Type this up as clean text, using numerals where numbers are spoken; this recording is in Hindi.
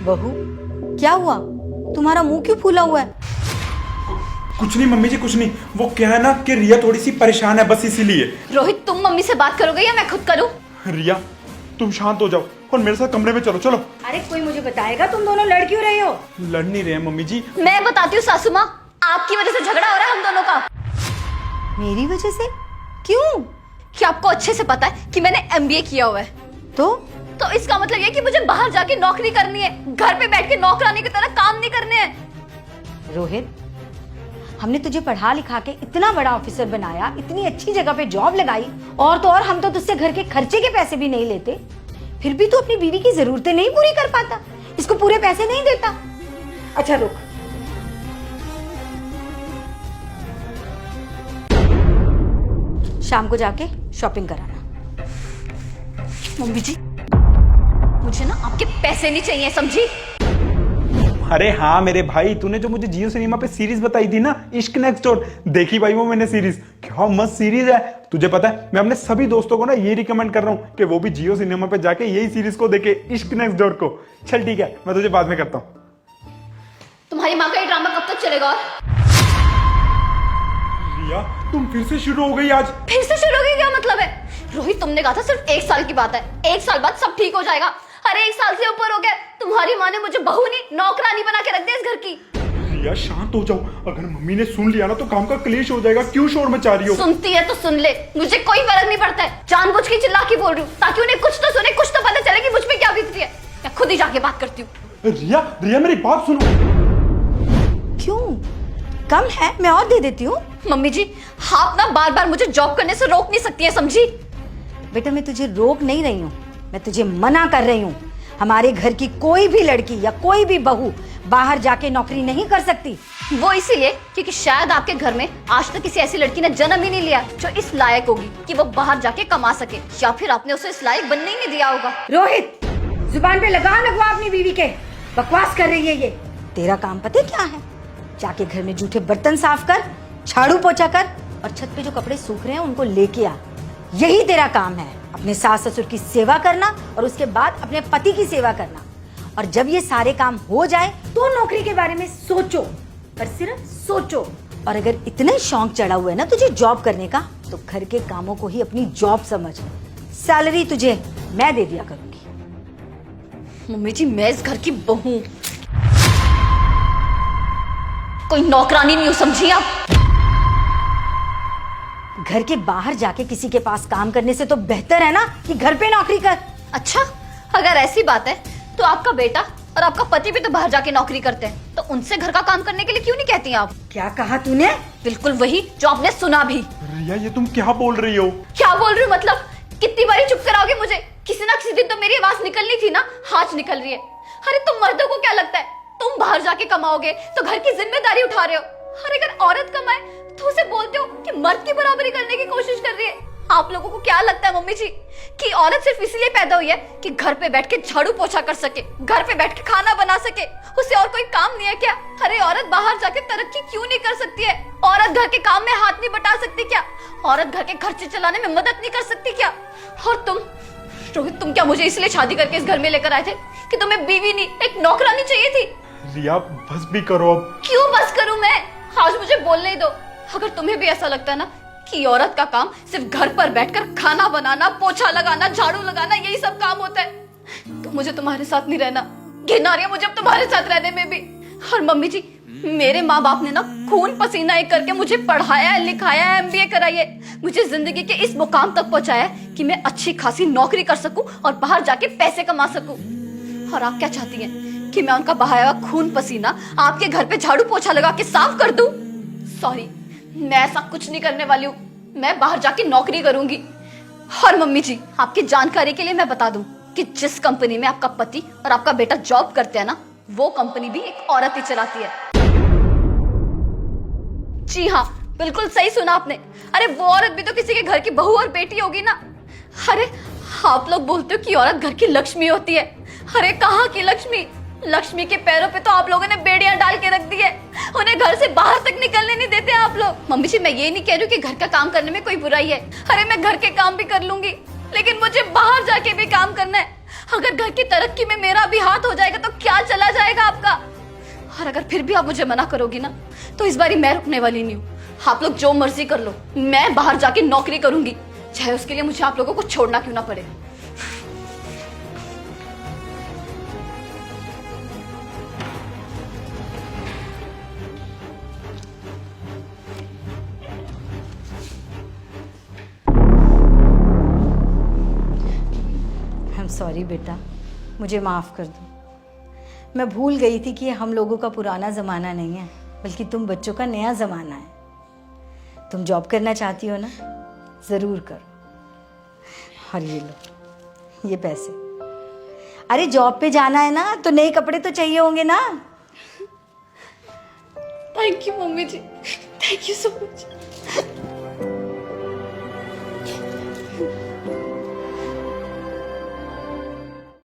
बहू, क्या हुआ? तुम्हारा मुंह क्यों फूला हुआ है? कुछ नहीं मम्मी जी, कुछ नहीं। वो क्या है ना कि रिया थोड़ी सी परेशान है, बस इसीलिए। रोहित, तुम मम्मी से बात करोगे या मैं खुद करूं? रिया तुम शांत हो जाओ और मेरे साथ कमरे में चलो। चलो। अरे कोई मुझे बताएगा तुम दोनों लड़ क्यों रहे हो? लड़ नहीं रहे हैं मम्मी जी। मैं बताती हूँ सासू माँ, आपकी वजह से झगड़ा हो रहा है हम दोनों का। मेरी वजह से? क्यों? क्या आपको अच्छे से पता है कि मैंने एमबीए किया हुआ है? तो इसका मतलब ये कि मुझे बाहर जाके नौकरी करनी है, घर पे बैठ के नौकरानी की तरह काम नहीं करने हैं। रोहित, हमने तुझे पढ़ा लिखा के इतना बड़ा ऑफिसर बनाया, इतनी अच्छी जगह पे जॉब लगाई, और तो और हम तो तुझसे घर के खर्चे के पैसे भी नहीं लेते, फिर भी तू अपनी बीवी की जरूरतें नहीं पूरी कर पाता, इसको पूरे पैसे नहीं देता। अच्छा रुक, शाम को जाके शॉपिंग कराना। मम्मी जी, मुझे ना आपके पैसे नहीं चाहिए, समझी? अरे हाँ मेरे भाई, तूने जो मुझे जियो सिनेमा पे सीरीज बताई थी ना, इश्क नेक्स्ट डोर, देखी भाई वो मैंने सीरीज। क्या मस्त सीरीज है। तुझे पता है मैं अपने सभी दोस्तों को ना ये रिकमेंड कर रहा हूँ कि वो भी जियो सिनेमा पे जाके यही सीरीज को देखे, इश्क नेक्स्ट डोर को। चल ठीक है, मैं तुझे बाद में करता हूँ। तुम्हारी माँ का ये ड्रामा कब तक चलेगा? रिया तुम फिर से शुरू हो गई आज। फिर से शुरू हो गई, क्या मतलब है? रोहित, तुमने कहा था सिर्फ 1 साल की बात है, 1 साल बाद सब ठीक हो जाएगा। अरे 1 साल से ऊपर हो गया, तुम्हारी माँ ने मुझे बहू नहीं नौकरानी बना के रख दिया इस घर की। रिया शांत हो जाओ, अगर मम्मी ने सुन लिया ना तो काम का क्लेश हो जाएगा। क्यों शोर मचा रही हो? सुनती है तो सुन ले, मुझे कोई फर्क नहीं पड़ता है। जानबूझ के चिल्ला के बोल रही हूँ ताकि उन्हें कुछ तो सुने, कुछ तो पता चले कि मुझ पे क्या बीत रही है। मैं खुद ही जाके बात करती हूँ। रिया रिया मेरी बात सुनो। क्यों? कम है, मैं और दे देती हूँ। मम्मी जी, आप ना बार बार मुझे जॉब करने से रोक नहीं सकती है, समझी? बेटा मैं तुझे रोक नहीं रही हूँ, मैं तुझे मना कर रही हूँ। हमारे घर की कोई भी लड़की या कोई भी बहू बाहर जाके नौकरी नहीं कर सकती। वो इसीलिए क्योंकि शायद आपके घर में आज तक किसी ऐसी लड़की ने जन्म ही नहीं लिया जो इस लायक होगी कि वो बाहर जाके कमा सके, या फिर आपने उसे इस लायक बनने ही नहीं दिया होगा। रोहित, जुबान पे लगाम लगवा अपनी बीवी के। बकवास कर रही है ये। तेरा काम पता है क्या है? जाके घर में जूठे बर्तन साफ कर, झाड़ू पोछा कर, और छत पे जो कपड़े सूख रहे हैं उनको लेके आ। यही तेरा काम है, अपने सास ससुर की सेवा करना और उसके बाद अपने पति की सेवा करना। और जब ये सारे काम हो जाए तो नौकरी के बारे में सोचो, पर सिर्फ सोचो। और अगर इतना ही शौक चढ़ा हुआ है ना तुझे जॉब करने का, तो घर के कामों को ही अपनी जॉब समझ। सैलरी तुझे मैं दे दिया करूंगी। मम्मी जी, मैं इस घर की बहू, कोई नौकरानी नहीं हूं, समझी आप? घर के बाहर जाके किसी के पास काम करने से तो बेहतर है ना कि घर पे नौकरी कर। अच्छा, अगर ऐसी बात है तो आपका बेटा और आपका पति भी तो बाहर जाके नौकरी करते हैं, तो उनसे घर का काम करने के लिए क्यों नहीं कहती आप? क्या कहा तूने? बिल्कुल वही जो आपने सुना भी। रिया ये तुम क्या बोल रही हो? क्या बोल रही हूँ मतलब? कितनी बारी चुप कराओगे मुझे? किसी ना किसी दिन तो मेरी आवाज निकलनी थी ना, आज निकल रही है। अरे तुम मर्दों को क्या लगता है तुम बाहर जाके कमाओगे तो घर की जिम्मेदारी उठा रहे हो? अरे अगर औरत कमाए तो उसे बोलते हो कि मर्द की बराबरी करने की कोशिश कर रही है। आप लोगों को क्या लगता है मम्मी जी कि औरत सिर्फ इसलिए पैदा हुई है कि घर पे बैठ के झाड़ू पोछा कर सके, घर पे बैठ के खाना बना सके? उसे और कोई काम नहीं है क्या? अरे औरत बाहर जाके तरक्की क्यों नहीं कर सकती है? औरत घर के काम में हाथ नहीं बटा सकती क्या? औरत घर के खर्चे चलाने में मदद नहीं कर सकती क्या? और तुम रोहित, तुम क्या मुझे इसलिए शादी करके इस घर में लेकर आए थे कि तुम्हें बीवी नहीं एक नौकरानी चाहिए थी? रिया बस भी करो अब। क्यों बस करूं मैं? आज मुझे बोलने ही दो। अगर तुम्हें भी ऐसा लगता है ना कि औरत का काम सिर्फ घर पर बैठकर खाना बनाना, पोछा लगाना, झाड़ू लगाना, यही सब काम होता है, तो मुझे तुम्हारे साथ नहीं रहना। घिन आ रही है मुझे अब तुम्हारे साथ रहने में भी। और मम्मी जी, मेरे माँ बाप ने ना खून पसीना एक करके मुझे पढ़ाया है, लिखाया है, एमबीए कराई है, मुझे जिंदगी के इस मुकाम तक पहुंचाया है कि मैं अच्छी खासी नौकरी कर सकूं और बाहर जाके पैसे कमा सकूं। और आप क्या चाहती हैं कि मैं उनका बहाया हुआ खून पसीना आपके घर पे झाड़ू पोछा लगा के साफ कर दूं? सॉरी, मैं ऐसा कुछ नहीं करने वाली हूँ। मैं बाहर जाके नौकरी करूंगी। और मम्मी जी, आपकी जानकारी के लिए मैं बता दूं कि जिस कंपनी में आपका पति और आपका बेटा जॉब करते हैं ना, वो कंपनी भी एक औरत ही चलाती है। जी हाँ, बिल्कुल सही सुना आपने। अरे वो औरत भी तो किसी के घर की बहू और बेटी होगी ना। अरे आप लोग बोलते हो कि औरत घर की लक्ष्मी होती है। अरे कहाँ की लक्ष्मी? लक्ष्मी के पैरों पे तो आप लोगों ने बेड़ियां डाल के रख दी है, उन्हें घर से बाहर तक निकलने नहीं देते आप लोग। मम्मी जी, मैं ये नहीं कह रही हूँ कि घर का काम करने में कोई बुराई है। अरे मैं घर के काम भी कर लूंगी, लेकिन मुझे बाहर जाके भी काम करना है। अगर घर की तरक्की में मेरा भी हाथ हो जाएगा तो क्या चला जाएगा आपका? और अगर फिर भी आप मुझे मना करोगी ना तो इस बारी मैं रुकने वाली नहीं हूँ। आप लोग जो मर्जी कर लो, मैं बाहर जाके नौकरी करूंगी, चाहे उसके लिए मुझे आप लोगों को छोड़ना क्यों ना पड़े। सॉरी बेटा, मुझे माफ़ कर दो। मैं भूल गई थी कि ये हम लोगों का पुराना ज़माना नहीं है, बल्कि तुम बच्चों का नया ज़माना है। तुम जॉब करना चाहती हो ना, ज़रूर करो। और ये लो, ये पैसे। अरे जॉब पे जाना है ना, तो नए कपड़े तो चाहिए होंगे ना। Thank you mummy ji, thank you so much.